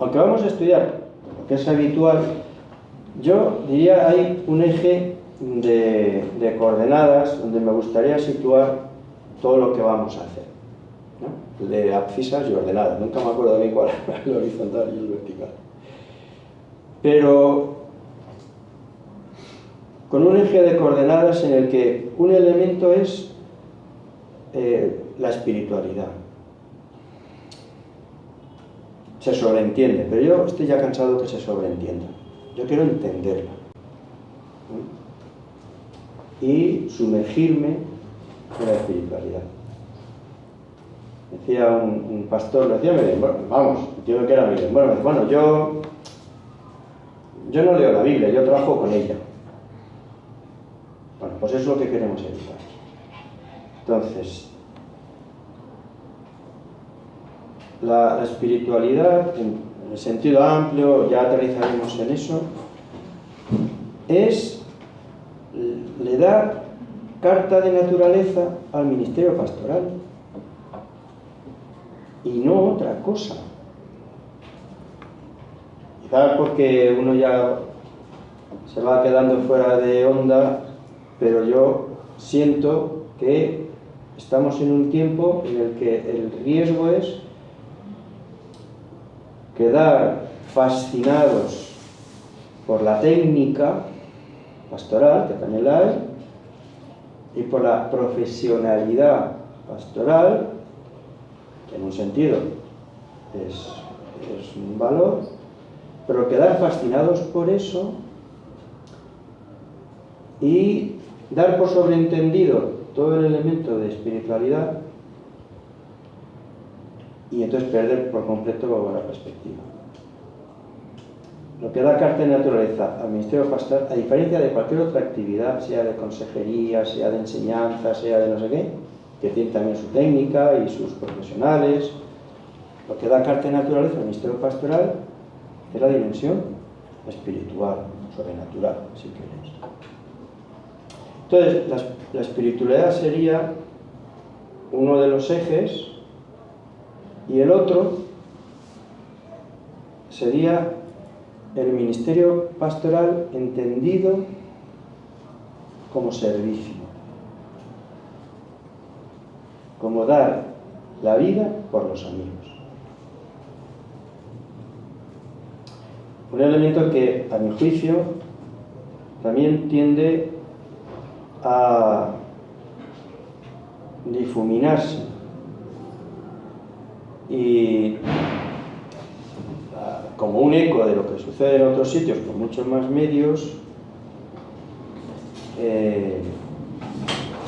aunque vamos a estudiar lo que es habitual, yo diría hay un eje de coordenadas donde me gustaría situar todo lo que vamos a hacer, ¿no? De abscisas y ordenadas. Nunca me acuerdo bien cuál era el horizontal y el vertical. Pero con un eje de coordenadas en el que un elemento es la espiritualidad. Se sobreentiende, pero yo estoy ya cansado que se sobreentienda. Yo quiero entenderla, ¿no? Y sumergirme en la espiritualidad. Decía un pastor, lo decía bien, bueno, vamos, entiendo que era bien. Bueno, yo no leo la Biblia, yo trabajo con ella. Bueno, pues eso es lo que queremos evitar. Entonces, la espiritualidad, en el sentido amplio, ya aterrizaremos en eso, le da carta de naturaleza al ministerio pastoral y no otra cosa. Quizás porque uno ya se va quedando fuera de onda, pero yo siento que estamos en un tiempo en el que el riesgo es quedar fascinados por la técnica pastoral, que también la hay, y por la profesionalidad pastoral, que en un sentido es un valor, pero quedar fascinados por eso y dar por sobreentendido todo el elemento de espiritualidad y entonces perder por completo la perspectiva. Lo que da carta de naturaleza al ministerio pastoral, a diferencia de cualquier otra actividad, sea de consejería, sea de enseñanza, sea de no sé qué, que tiene también su técnica y sus profesionales, lo que da carta de naturaleza al ministerio pastoral es la dimensión espiritual, sobrenatural, si queréis. Entonces, la espiritualidad sería uno de los ejes y el otro sería el ministerio pastoral entendido como servicio, como dar la vida por los amigos. Un elemento que, a mi juicio, también tiende a difuminarse y como un eco de lo que sucede en otros sitios con muchos más medios,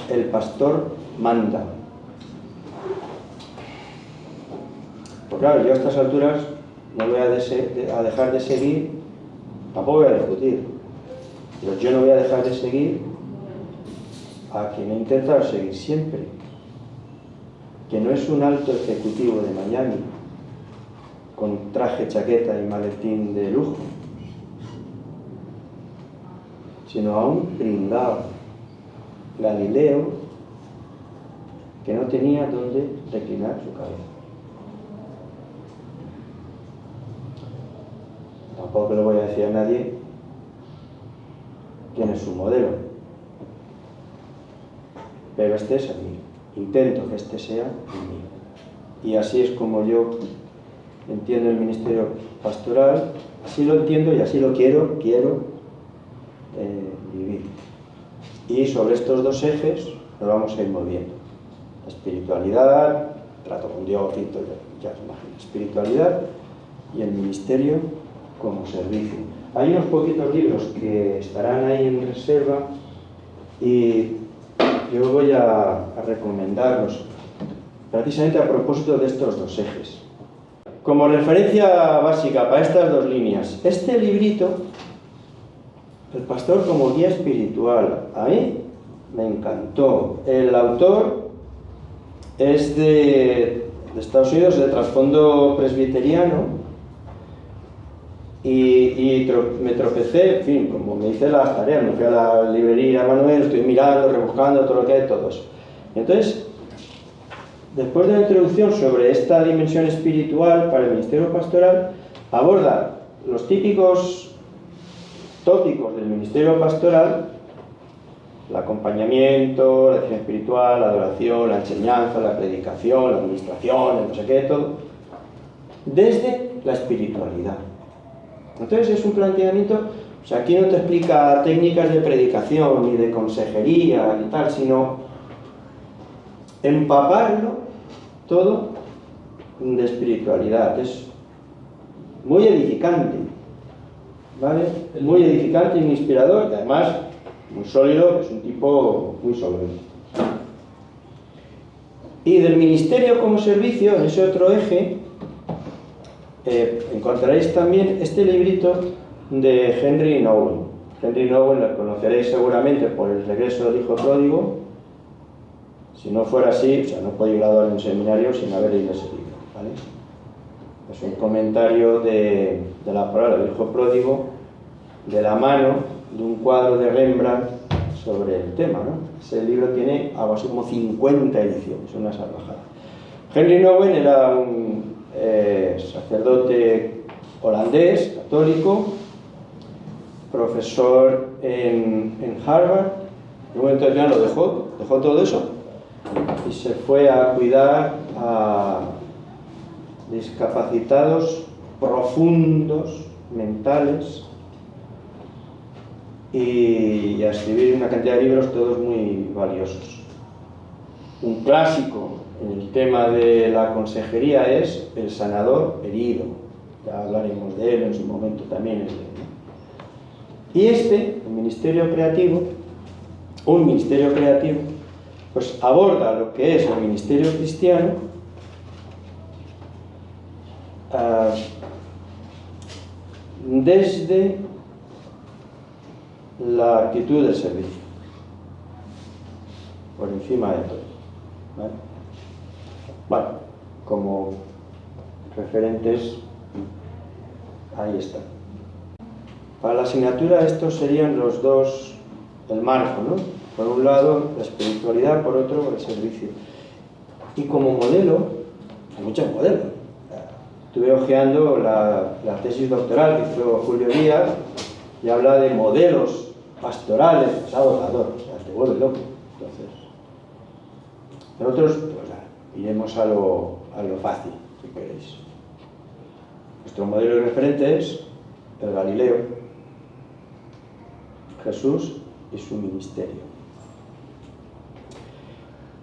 el pastor manda. Pues claro, yo a estas alturas no voy a dejar de seguir, tampoco voy a discutir, pero yo no voy a dejar de seguir a quien he intentado seguir siempre, que no es un alto ejecutivo de Miami con traje, chaqueta y maletín de lujo, sino a un pringao galileo que no tenía dónde reclinar su cabeza. Tampoco le voy a decir a nadie quién es su modelo, pero este es el mío. Intento que este sea el mío. Y así es como yo entiendo el ministerio pastoral, así lo entiendo y así lo quiero vivir. Y sobre estos dos ejes nos vamos a ir moviendo. La espiritualidad, trato con Dios, ya os imagináis, espiritualidad y el ministerio como servicio. Hay unos poquitos libros que estarán ahí en reserva y yo voy a recomendarlos precisamente a propósito de estos dos ejes. Como referencia básica para estas dos líneas, este librito, El pastor como guía espiritual, a mí me encantó. El autor es de Estados Unidos, de trasfondo presbiteriano, y me tropecé, en fin, como me hice las tareas, me fui a la librería Manuel, estoy mirando, rebuscando todo lo que hay, todo eso. Entonces, después de la introducción sobre esta dimensión espiritual para el ministerio pastoral, aborda los típicos tópicos del ministerio pastoral: el acompañamiento, la dirección espiritual, la adoración, la enseñanza, la predicación, la administración, el no sé qué, todo, desde la espiritualidad. Entonces es un planteamiento, o sea, aquí no te explica técnicas de predicación ni de consejería ni tal, sino empaparlo todo de espiritualidad. Es muy edificante, ¿vale? Muy edificante y muy inspirador, y además muy sólido, es un tipo muy sólido. Y del ministerio como servicio, en ese otro eje, encontraréis también este librito de Henry Nouwen. Henry Nouwen lo conoceréis seguramente por El regreso del hijo pródigo. Si no fuera así, o sea, no podéis graduar en un seminario sin haber leído ese libro, ¿vale? Es un comentario de la palabra del hijo pródigo, de la mano de un cuadro de Rembrandt sobre el tema, ¿no? Ese libro tiene algo así como 50 ediciones, una salvajada. Henry Nouwen era un sacerdote holandés, católico, profesor en Harvard. En un momento ya lo dejó todo eso y se fue a cuidar a discapacitados profundos, mentales, y a escribir una cantidad de libros, todos muy valiosos. Un clásico en el tema de la consejería es El sanador herido. Ya hablaremos de él en su momento también. Y el ministerio creativo, un ministerio creativo, pues aborda lo que es el ministerio cristiano desde la actitud del servicio, por encima de todo, ¿vale? Bueno, como referentes, ahí está. Para la asignatura estos serían los dos, el marco, ¿no? Por un lado la espiritualidad, por otro el servicio. Y como modelo, hay muchos modelos. Estuve hojeando la tesis doctoral que hizo Julio Díaz y habla de modelos pastorales. Es agotador, o sea, te vuelve loco. Entonces, nosotros pues, iremos a lo fácil, si queréis. Nuestro modelo de referente es el Galileo, Jesús y su ministerio.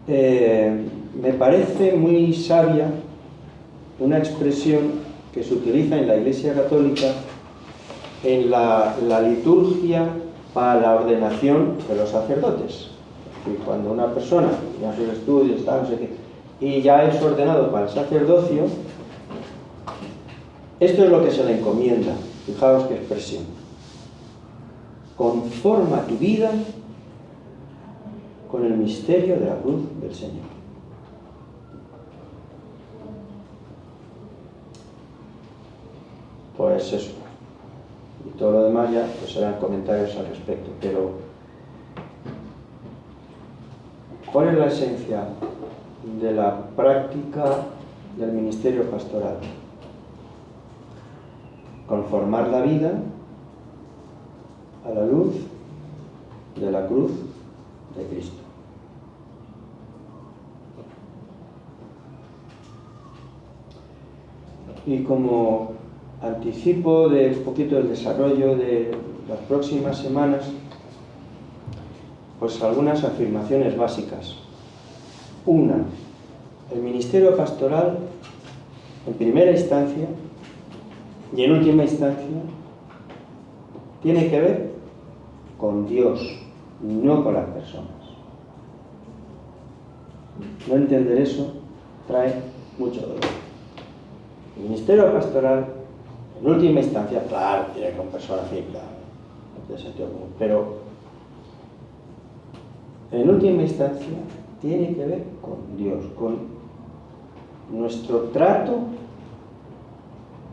Me parece muy sabia una expresión que se utiliza en la Iglesia Católica en la liturgia para la ordenación de los sacerdotes. Y cuando una persona ya sus estudios, no sé qué, y ya es ordenado para el sacerdocio, esto es lo que se le encomienda. Fijaos qué expresión: conforma tu vida con el misterio de la cruz del Señor. Pues eso. Y todo lo demás ya pues serán comentarios al respecto. Pero ¿cuál es la esencia de la práctica del ministerio pastoral? Conformar la vida a la luz de la cruz de Cristo. Y como anticipo de un poquito el desarrollo de las próximas semanas, pues algunas afirmaciones básicas. Una, el ministerio pastoral, en primera instancia y en última instancia, tiene que ver con Dios, no con las personas. No entender eso trae mucho dolor. El ministerio pastoral, en última instancia, claro, tiene que ver con personas, sí, claro, de sentido común, pero en última instancia tiene que ver con Dios, con nuestro trato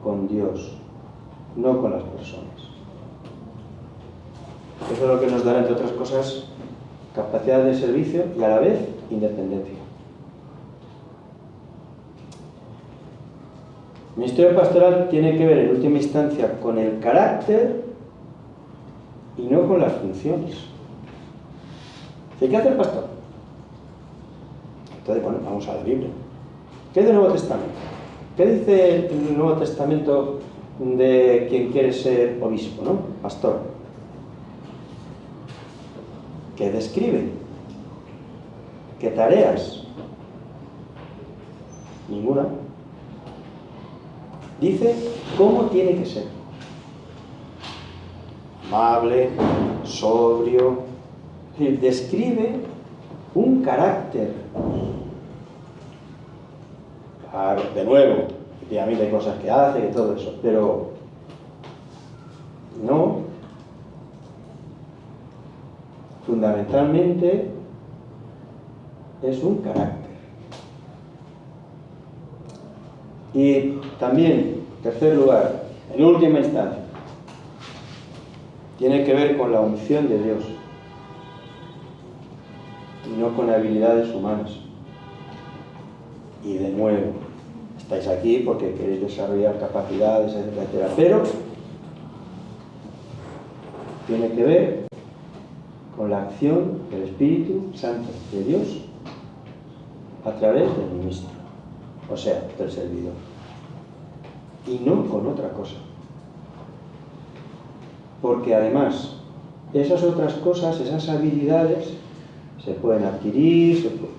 con Dios, no con las personas. Eso es lo que nos dará, entre otras cosas, capacidad de servicio y a la vez independencia. El ministerio pastoral tiene que ver en última instancia con el carácter y no con las funciones. ¿Qué hace el pastor? Entonces, bueno, vamos a la Biblia. ¿Qué es del Nuevo Testamento? ¿Qué dice el Nuevo Testamento de quien quiere ser obispo, ¿no? Pastor. ¿Qué describe? ¿Qué tareas? Ninguna. Dice cómo tiene que ser. Amable, sobrio. Es decir, describe un carácter. Claro, de nuevo, efectivamente hay cosas que hace y todo eso, pero no. Fundamentalmente es un carácter. Y también, en tercer lugar, en última instancia, tiene que ver con la unción de Dios y no con habilidades humanas. Y de nuevo, estáis aquí porque queréis desarrollar capacidades, etcétera, etcétera, pero tiene que ver con la acción del Espíritu Santo de Dios a través del ministro, o sea, del servidor, y no con otra cosa. Porque además, esas otras cosas, esas habilidades, se pueden adquirir, se pueden...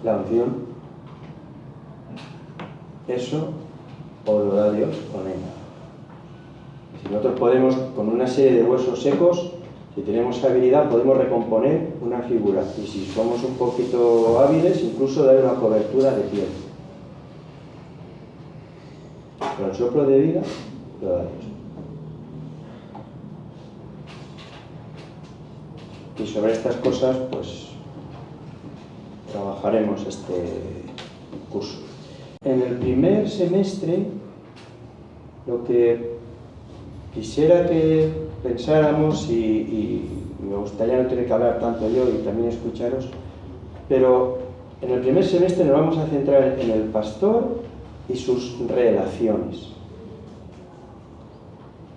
La unción, eso o lo da Dios o no hay nada. Si nosotros podemos, con una serie de huesos secos, si tenemos habilidad, podemos recomponer una figura. Y si somos un poquito hábiles, incluso dar una cobertura de piel. Pero el soplo de vida lo da Dios. Y sobre estas cosas, pues, trabajaremos este curso. En el primer semestre, lo que quisiera que pensáramos, y me gustaría no tener que hablar tanto yo y también escucharos, pero en el primer semestre nos vamos a centrar en el pastor y sus relaciones.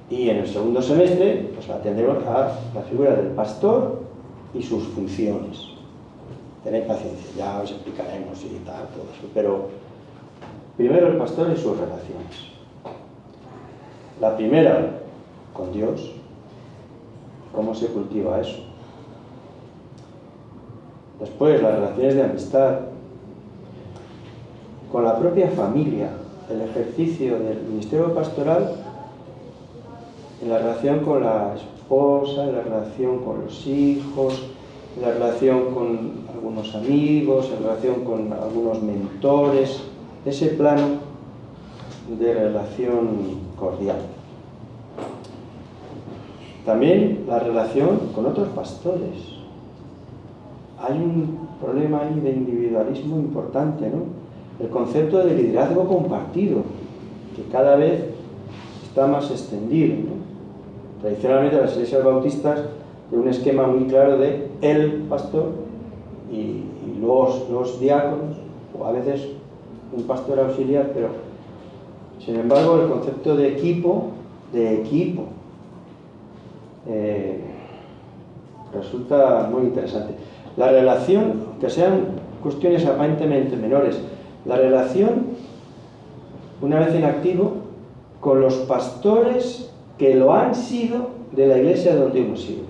Y en el segundo semestre, pues atendremos a la figura del pastor y sus funciones. Tened paciencia, ya os explicaremos y tal, todo eso. Pero primero el pastor y sus relaciones. La primera, con Dios. ¿Cómo se cultiva eso? Después, las relaciones de amistad. Con la propia familia. El ejercicio del ministerio pastoral en la relación con la esposa, en la relación con los hijos, en la relación con algunos amigos, en relación con algunos mentores, ese plano de relación cordial. También la relación con otros pastores. Hay un problema ahí de individualismo importante, ¿no? El concepto de liderazgo compartido, que cada vez está más extendido, ¿no? Tradicionalmente las iglesias bautistas de un esquema muy claro de el pastor y los diáconos, o a veces un pastor auxiliar, pero sin embargo el concepto de equipo resulta muy interesante. La relación, que sean cuestiones aparentemente menores, la relación, una vez en activo, con los pastores que lo han sido de la iglesia donde uno sirve,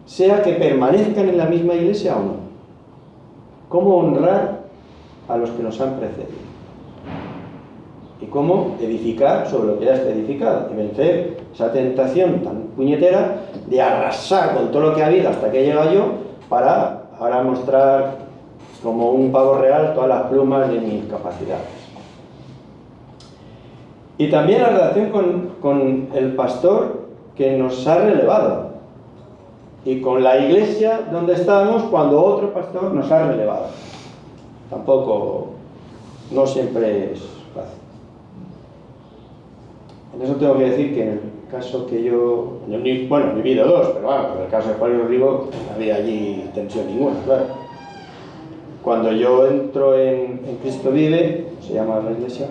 sea que permanezcan en la misma iglesia o no. Cómo honrar a los que nos han precedido y cómo edificar sobre lo que ya está edificado y vencer esa tentación tan puñetera de arrasar con todo lo que ha habido hasta que he llegado yo para ahora mostrar como un pavo real todas las plumas de mis capacidades. Y también la relación con el pastor que nos ha relevado y con la iglesia donde estábamos cuando otro pastor nos ha relevado. Tampoco, no siempre es fácil. En eso tengo que decir que en el caso que yo he vivido dos, pero bueno, en el caso de Juan y Rigo no había allí tensión ninguna, claro. Cuando yo entro en Cristo Vive, se llama la iglesia,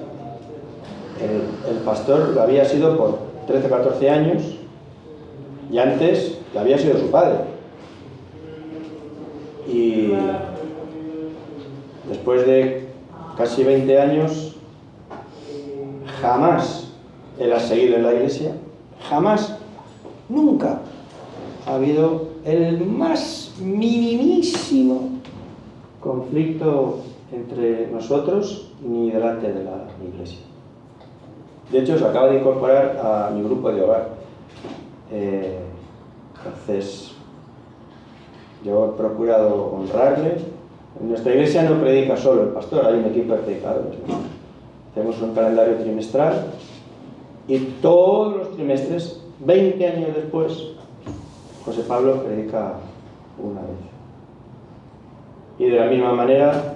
el pastor lo había sido por 13 o 14 años y antes lo había sido su padre. Y después de casi 20 años, jamás él ha seguido en la iglesia, jamás, nunca ha habido el más minimísimo conflicto entre nosotros ni delante de la iglesia. De hecho, se acaba de incorporar a mi grupo de hogar. Entonces, yo he procurado honrarle. En nuestra iglesia no predica solo el pastor, hay un equipo de predicadores, ¿no? Hacemos un calendario trimestral y todos los trimestres, 20 años después, José Pablo predica una vez. Y de la misma manera,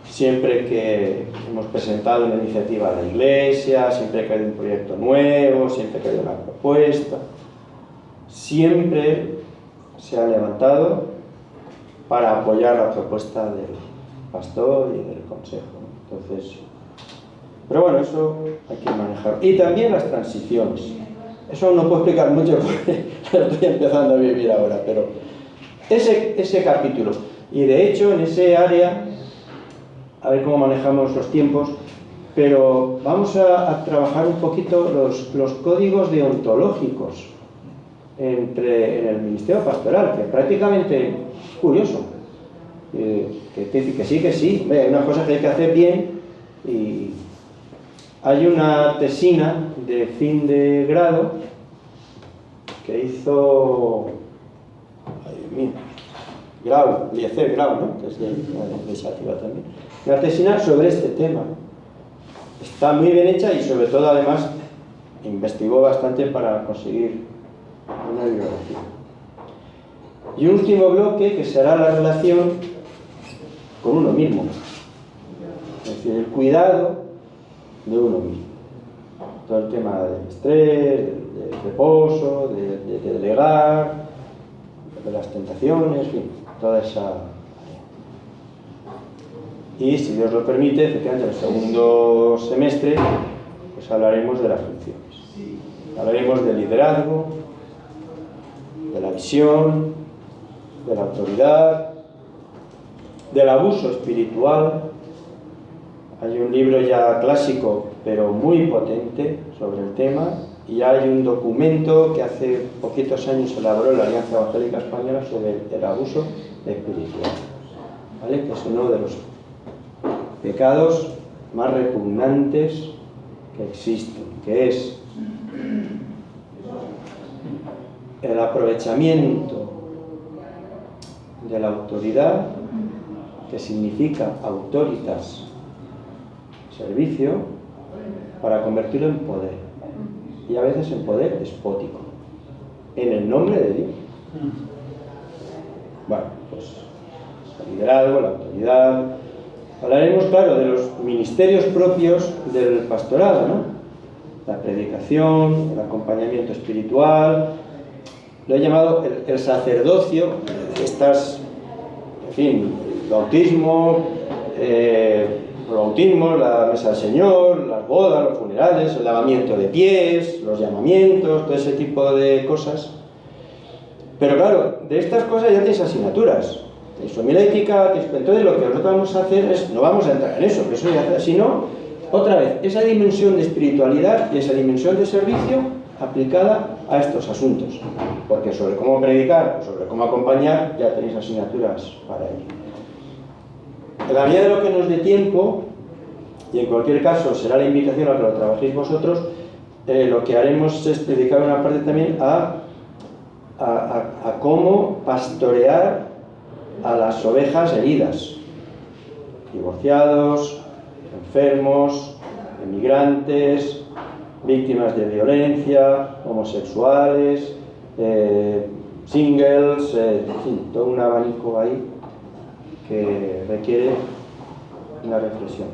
siempre que hemos presentado una iniciativa a la iglesia, siempre que hay un proyecto nuevo, siempre que hay una propuesta, siempre se ha levantado para apoyar la propuesta del pastor y del consejo. Entonces, pero bueno, eso hay que manejar. Y también las transiciones. Eso aún no puedo explicar mucho porque lo estoy empezando a vivir ahora, pero ese capítulo. Y de hecho, en ese área, a ver cómo manejamos los tiempos, pero vamos a trabajar un poquito los códigos deontológicos en el ministerio pastoral, que prácticamente es curioso. Que sí, hay unas cosas que hay que hacer bien. Y hay una tesina de fin de grado que hizo Eliezer Grau, ¿no? Que es de Xàtiva también. Una tesina sobre este tema. Está muy bien hecha y sobre todo además investigó bastante para conseguir una bibliografía. Y un último bloque que será la relación con uno mismo. Es decir, el cuidado de uno mismo. Todo el tema del estrés, del reposo, de delegar, de las tentaciones, en fin, toda esa área. Y si Dios lo permite, efectivamente en el segundo semestre, pues hablaremos de las funciones. Hablaremos del liderazgo, de la visión, de la autoridad, del abuso espiritual. Hay un libro ya clásico, pero muy potente sobre el tema, y hay un documento que hace poquitos años elaboró la Alianza Evangélica Española sobre el abuso espiritual, ¿vale? Que es uno de los pecados más repugnantes que existen, que es el aprovechamiento de la autoridad, que significa autoritas, servicio, para convertirlo en poder, y a veces en poder despótico, en el nombre de Dios. Bueno, pues el liderazgo, la autoridad. Hablaremos, claro, de los ministerios propios del pastorado, ¿no? La predicación, el acompañamiento espiritual. Lo he llamado el sacerdocio, estas, en fin, el bautismo, la mesa del Señor, las bodas, los funerales, el lavamiento de pies, los llamamientos, todo ese tipo de cosas. Pero claro, de estas cosas ya tenéis asignaturas. Tenéis homilética, entonces lo que nosotros vamos a hacer es, no vamos a entrar en eso, sino, otra vez, esa dimensión de espiritualidad y esa dimensión de servicio aplicada a estos asuntos. Porque sobre cómo predicar o sobre cómo acompañar ya tenéis asignaturas para ello. En la medida de lo que nos dé tiempo, y en cualquier caso será la invitación a que lo trabajéis vosotros, lo que haremos es dedicar una parte también a cómo pastorear a las ovejas heridas, divorciados, enfermos, emigrantes, víctimas de violencia, homosexuales, singles, en fin, todo un abanico ahí que requiere una reflexión.